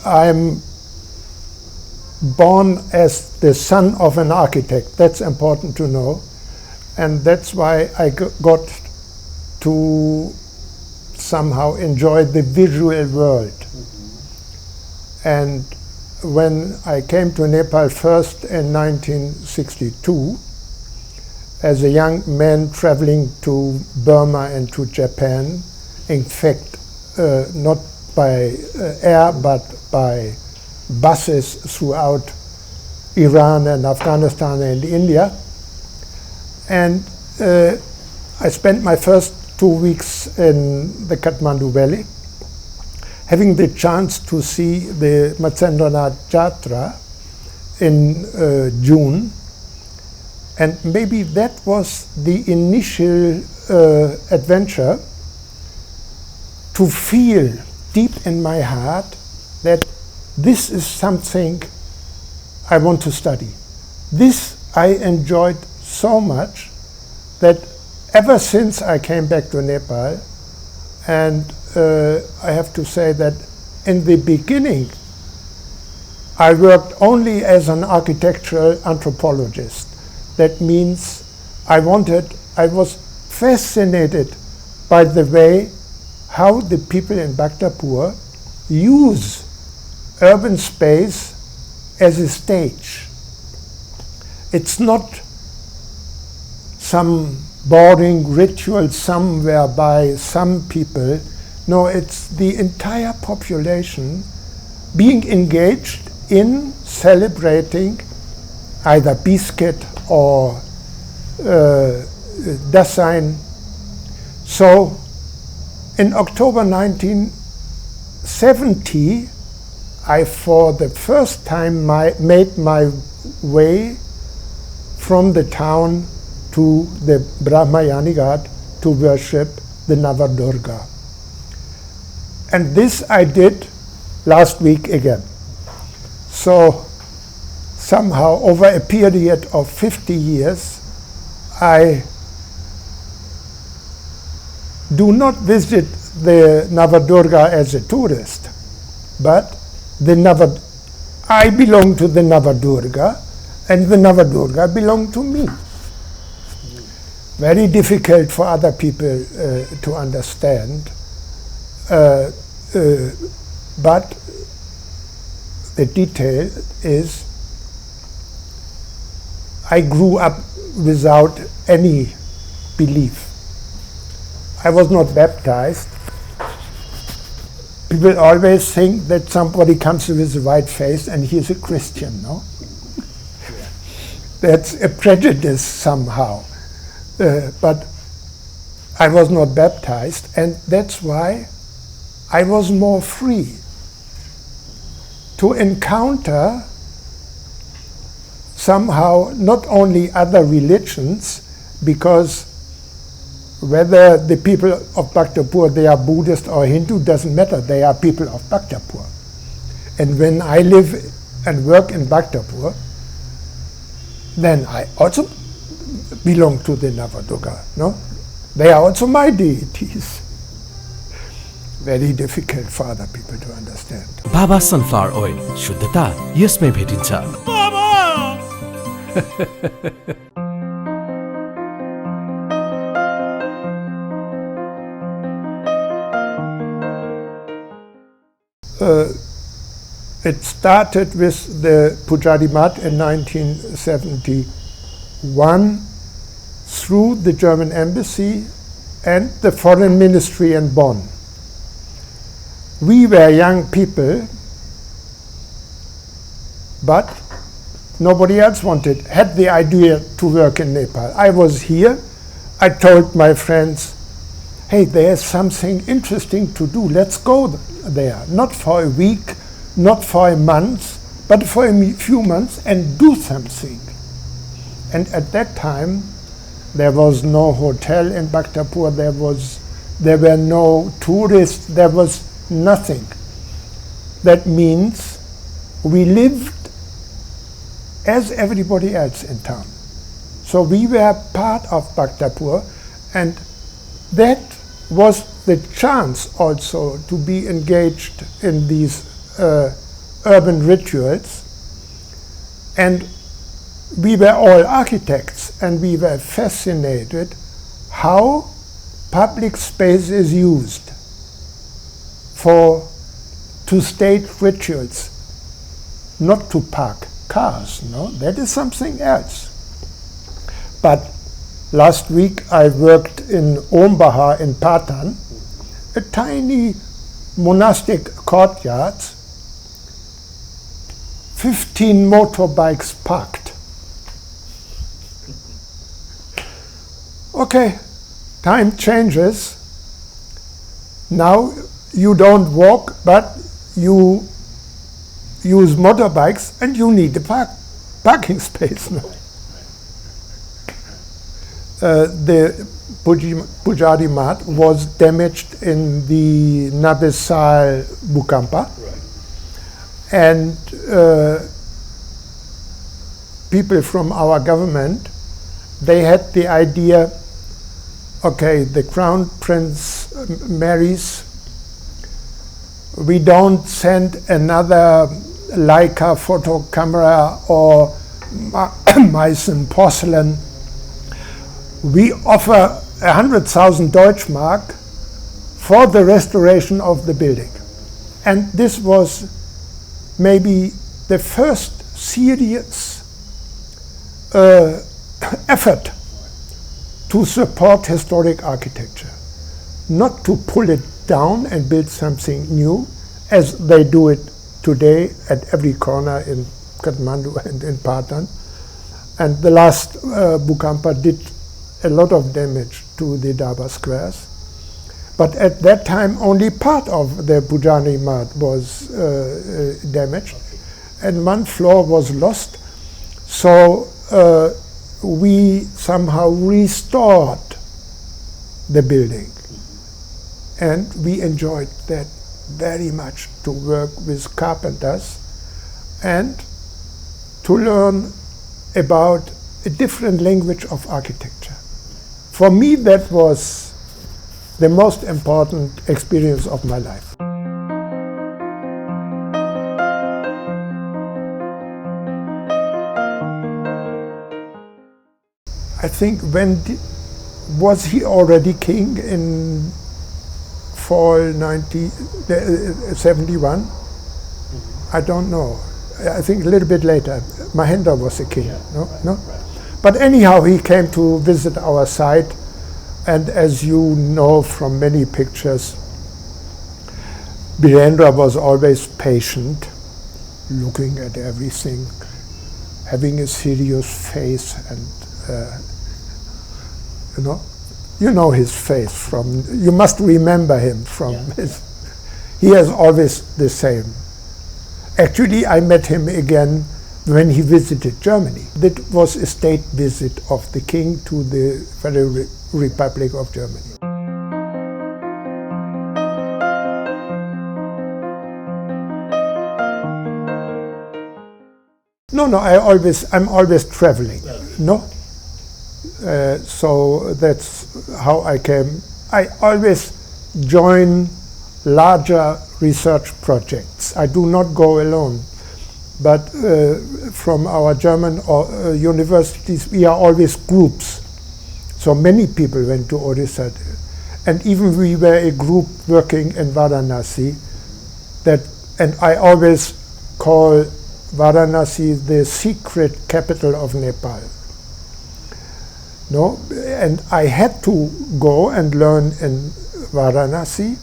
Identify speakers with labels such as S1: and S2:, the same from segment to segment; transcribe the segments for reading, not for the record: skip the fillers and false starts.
S1: I'm born as the son of an architect. That's important to know. And that's why I got to somehow enjoy the visual world. And when I came to Nepal first in 1962, as a young man traveling to Burma and to Japan, in fact, not by air, but by buses throughout Iran and Afghanistan and India. And I spent my first 2 weeks in the Kathmandu Valley, having the chance to see the Matsendranath Jatra in June. And maybe that was the initial adventure to feel deep in my heart that this is something I want to study. This I enjoyed so much that ever since I came back to Nepal, and I have to say that in the beginning I worked only as an architectural anthropologist. That means I was fascinated by the way how the people in Bhaktapur use urban space as a stage. It's not some boring ritual somewhere by some people. No, it's the entire population being engaged in celebrating either Biscuit or Dasein. So in October 1970, I for the first time made my way from the town to the Brahmayani Ghat to worship the Navadurga. And this I did last week again. So somehow over a period of 50 years, I do not visit the Navadurga as a tourist, but I belong to the Navadurga, and the Navadurga belong to me. Very difficult for other people to understand, but the detail is I grew up without any belief. I was not baptized. People always think that somebody comes with a white face and he's a Christian, no? That's a prejudice somehow. But I was not baptized, and that's why I was more free to encounter somehow not only other religions, because whether the people of Bhaktapur, they are Buddhist or Hindu, doesn't matter. They are people of Bhaktapur. And when I live and work in Bhaktapur, then I also belong to the Navadurga, no? They are also my deities. Very difficult for other people to understand.
S2: Baba Sunflower Oil, शुद्धता यसमै भेटिन्छ.
S1: It started with the Pujari Mat in 1971 through the German embassy and the foreign ministry in Bonn. We were young people, but nobody else had the idea to work in Nepal. I was here. I told my friends, hey, there's something interesting to do. Let's go there. Not for a week, not for a month, but for a few months and do something. And at that time, there was no hotel in Bhaktapur. There were no tourists. There was nothing. That means we lived as everybody else in town. So we were part of Bhaktapur, and that was the chance also to be engaged in these urban rituals, and we were all architects, and we were fascinated how public space is used to stage rituals, not to park cars, no, that is something else. But last week I worked in Ombaha in Patan, a tiny monastic courtyard, 15 motorbikes parked. Okay, time changes. Now you don't walk, but you use motorbikes, and you need a parking space. No? The Pujari mat was damaged in the Nabisal Bhukampa, and people from our government, they had the idea, okay, the Crown Prince marries, we don't send another Leica photo camera or Meissen porcelain. We offer 100,000 Deutschmark for the restoration of the building. And this was maybe the first serious effort to support historic architecture. Not to pull it down and build something new, as they do it today at every corner in Kathmandu and in Patan. And the last Bhukampa did a lot of damage to the Darbar squares. But at that time, only part of the Pujani mat was damaged, and one floor was lost. So we somehow restored the building. And we enjoyed that very much, to work with carpenters and to learn about a different language of architecture. For me, that was the most important experience of my life. I think was he already king in fall 1971? I don't know. I think a little bit later. Mahendra was the king. No? But anyhow, he came to visit our site, and as you know from many pictures, Birendra was always patient, looking at everything, having a serious face, and you know his face from, you must remember him from he is always the same. Actually, I met him again when he visited Germany. That was a state visit of the king to the Federal Republic of Germany. No, I'm always traveling. No. So that's how I came. I always join larger research projects. I do not go alone, but from our German universities, we are always groups. So many people went to Odisha, and even we were a group working in Varanasi. And I always call Varanasi the secret capital of Nepal. No, and I had to go and learn in Varanasi.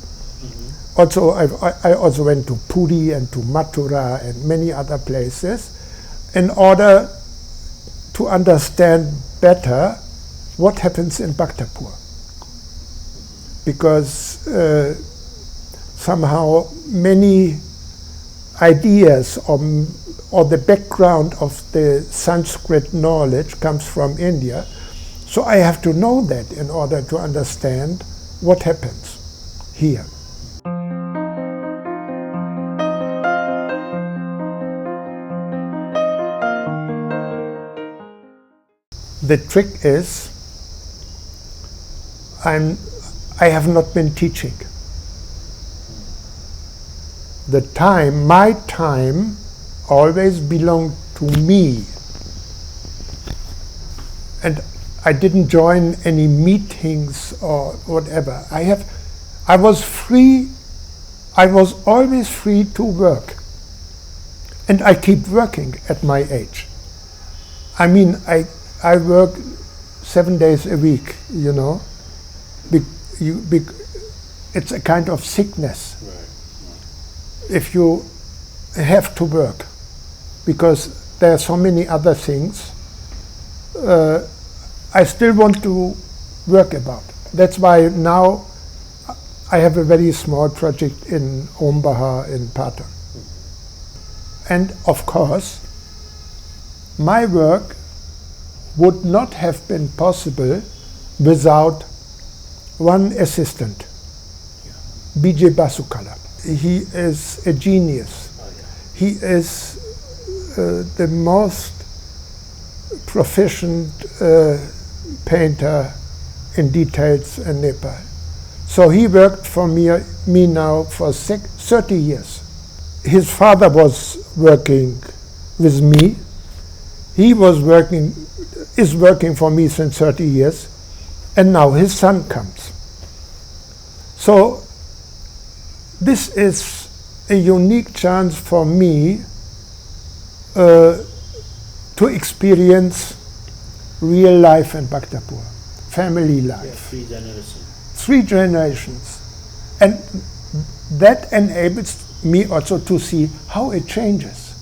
S1: Also, I also went to Puri and to Mathura and many other places in order to understand better what happens in Bhaktapur. Because somehow many ideas or the background of the Sanskrit knowledge comes from India. So I have to know that in order to understand what happens here. The trick is, I have not been teaching. the time, my time, always belonged to me. And I didn't join any meetings or whatever. I was free, I was always free to work. And I keep working at my age. I mean, I work 7 days a week, you know. It's a kind of sickness.
S3: Right.
S1: If you have to work, because there are so many other things I still want to work about. That's why now I have a very small project in Ombaha in Pathan. And of course, my work would not have been possible without one assistant, B.J. Basukala. He is a genius. He is the most proficient painter in details in Nepal. So he worked for me now for 30 years. His father was working with me. He is working for me since 30 years, and now his son comes. So this is a unique chance for me to experience real life in Bhaktapur, family life.
S3: Yeah, 3 generations.
S1: 3 generations. And that enables me also to see how it changes.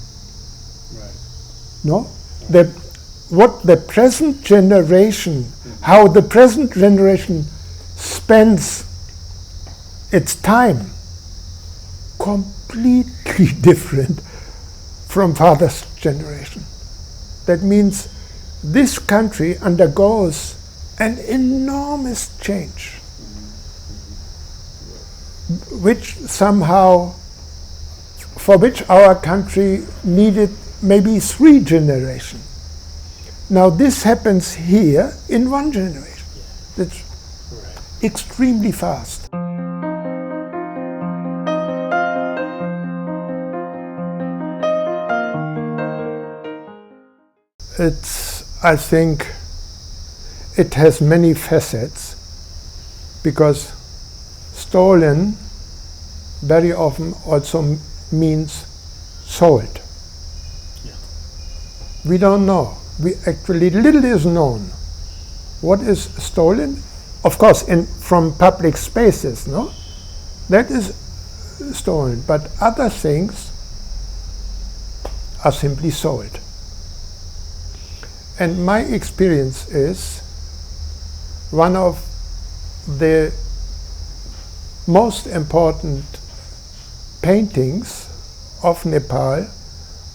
S3: Right.
S1: No? What the present generation, how the present generation spends its time, completely different from father's generation. That means this country undergoes an enormous change, which somehow, for which our country needed maybe 3 generations. Now this happens here in 1 generation. That's extremely fast. I think it has many facets, because stolen very often also means sold.
S3: Yeah.
S1: We don't know. Little is known. What is stolen? Of course, from public spaces, no? That is stolen. But other things are simply sold. And my experience is one of the most important paintings of Nepal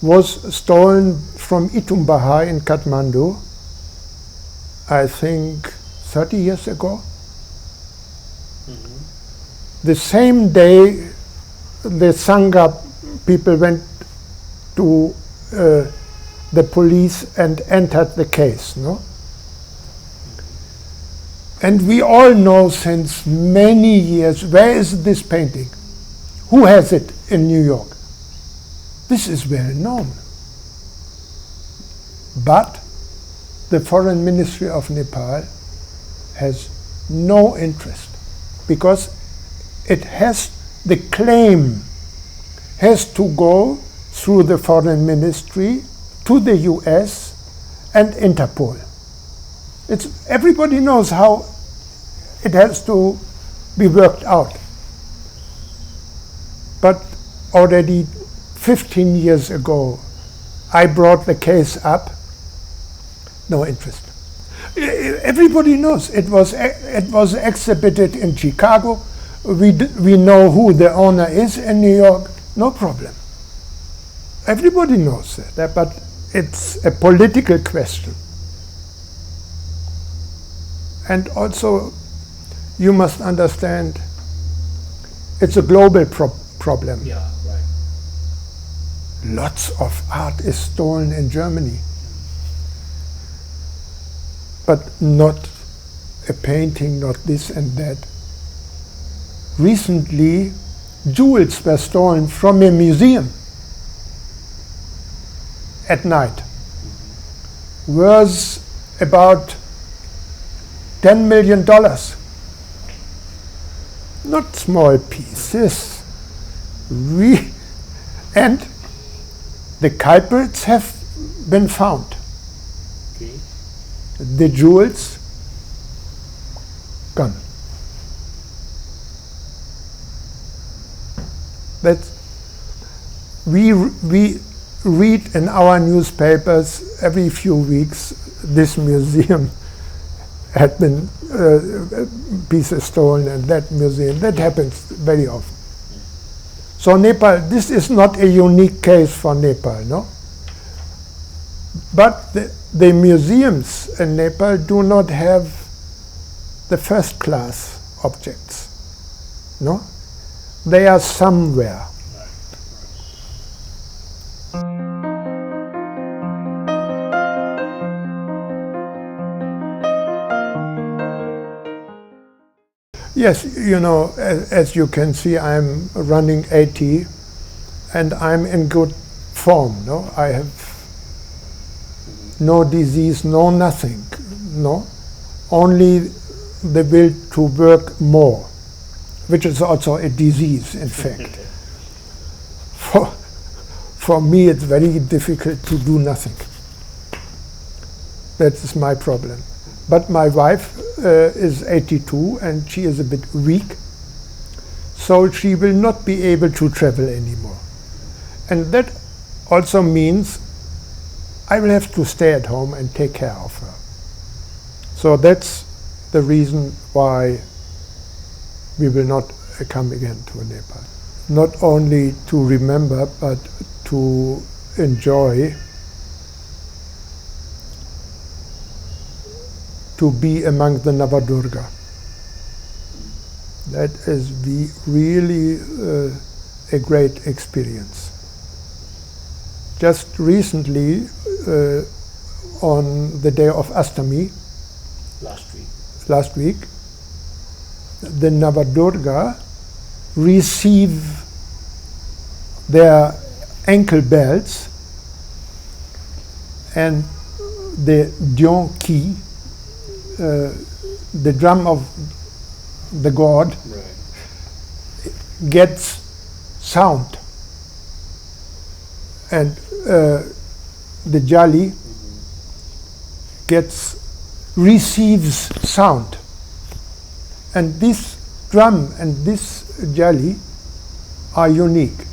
S1: was stolen from Itumbaha in Kathmandu, I think 30 years ago. Mm-hmm. The same day the Sangha people went to the police and entered the case, no? And we all know since many years, where is this painting? Who has it in New York? This is well known. But the Foreign Ministry of Nepal has no interest, because the claim has to go through the Foreign Ministry to the US and Interpol. Everybody knows how it has to be worked out. But already 15 years ago, I brought the case up. No interest. Everybody knows it was exhibited in Chicago. We know who the owner is in New York. No problem. Everybody knows that, but it's a political question. And also, you must understand, it's a global problem.
S3: Yeah, right.
S1: Lots of art is stolen in Germany, but not a painting, not this and that. Recently, jewels were stolen from a museum at night. Worth about $10 million. Not small pieces. And the culprits have been found.
S3: Okay.
S1: The jewels gone. That's we read in our newspapers every few weeks this museum had been pieces stolen, and that museum. That happens very often. So Nepal, this is not a unique case for Nepal, no? But the museums in Nepal do not have the first class objects, no? They are somewhere. Yes, you know, as you can see, I'm running 80 and I'm in good form, no? I have no disease, no nothing, no? Only the will to work more, which is also a disease, in fact. For me, it's very difficult to do nothing. That is my problem. But my wife is 82 and she is a bit weak, so she will not be able to travel anymore. And that also means I will have to stay at home and take care of her. So that's the reason why we will not come again to Nepal. Not only to remember, but to enjoy, to be among the Navadurga. That is really a great experience. Just recently, on the day of Astami, last week, the Navadurga receive their ankle belts and the Dionki, the drum of the god, gets sound, and the Jali receives sound, and this drum and this Jali are unique.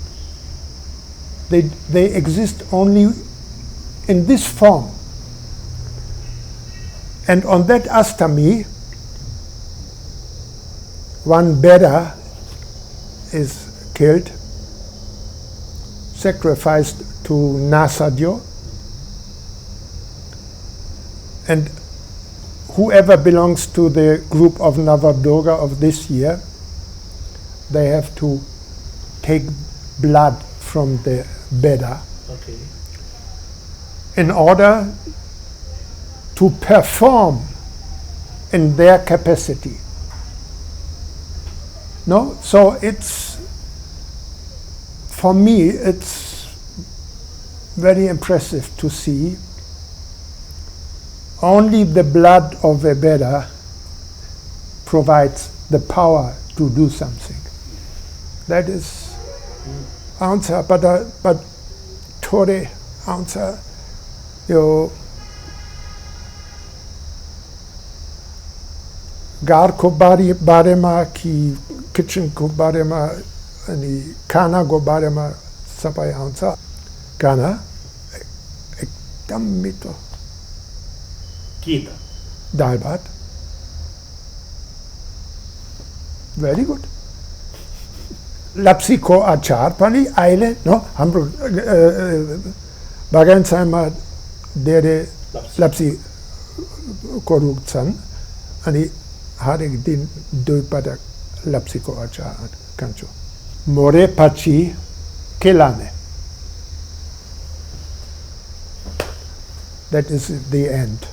S1: They exist only in this form. And on that Astami, one Beda is killed, sacrificed to Nasadyo, and whoever belongs to the group of Navadurga of this year, they have to take blood from the Beda in order to perform in their capacity. No? So it's, for me, it's very impressive to see only the blood of a Beda provides the power to do something. That is answer, but Tore answer, you gar ko bare ma ki kitchen ko bare ma ani kana go bare ma sapai answer kana ekdam mito
S3: Kita.
S1: dal bhat, very good. Lapsi ko achar pani aile no hamro bagan sama dere lapsi ko ruksan ani harik din doi padak lapsi ko achar kancho more pachi kelane. That is the end.